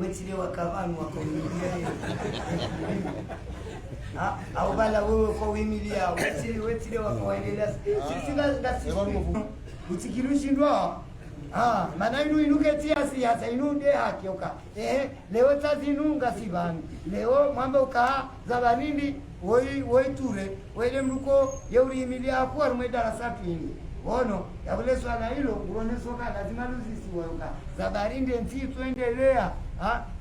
wetile wakavanu wakomilia au bala wewe kwa wimilia wetile wakaendelea sisi lazima usikirushindwa maana inuke tiasi hasa inude haki oka leo tazinunga sivani leo mwamba uka zabanindi woi ture wele mruko yeuri emilia kwa rumwe darasa pili ono yabule swala hilo uone soka lazima luzisi wauka zabarindi nti tuendelea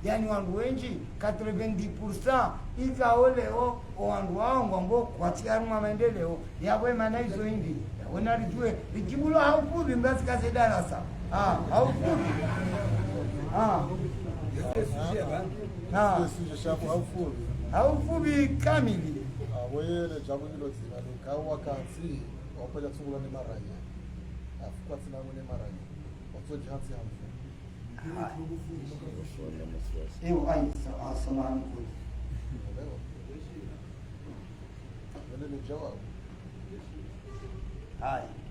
yani wangu wengi 90% ikaoleo wangu wao ngombo kwa tiaru maendeleo yabwe maana hizo indi ona lijue lijibulo haufubi mbasi kaze darasa haufubi haufubi kamili wele jabu hilo zina kawa kazi wapaja tsungula ni maranya afukwa tsina mwene maranya watsoji hatsi hamfu ewa aisa samani kuli wele ni jawabu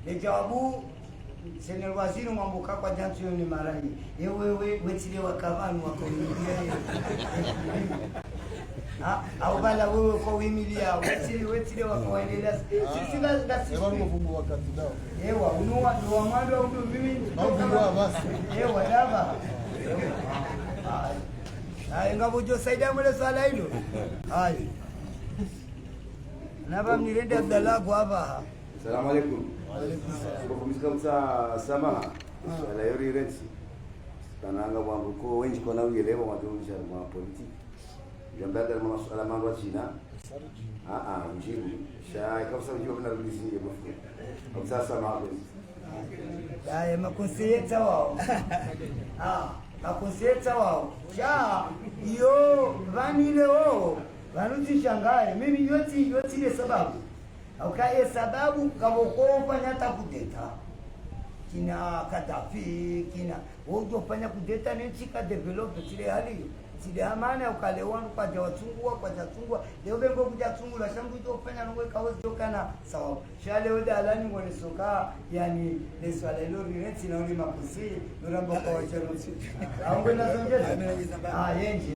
le jawabu senel waziri mwambuka kwa jantu ni maranya ewewe wetile wakavanu wakomilia au bala wewe kwa wimilia wetile wakaendelea sisi lazima mfumo wakati dao ewa unua ndo mwando ndo mimi mfumo basi ewa dava ngabo jo saida mole swala hilo naba mnirende Abdallah kwa hapa. Assalamu alaikum. Kwa msa sama swala yori rensi kananga wangu ko wengi kona uelewa madumsha ma politiki jambaga ma swala mambo china mjibu sha kabisa unajua kuna rudisi nje kwa sasa mambo makonseyeta wao makonseyeta wao sha yo vanile wao vanuti shangae mimi yoti ile sababu aukae sababu kama ukofanya hata kudeta kina Kadafi kina wojo fanya kudeta nchi ka develop chile hali chile amana ukalewana kwa jatungwa leo bengo kujatungula shangu jo fanya nwe kaozi kana sawa shale wada alani ngone soka yani leso alelo rineti na uli makusi nuramba kwa wacha au ngona zongeza yenji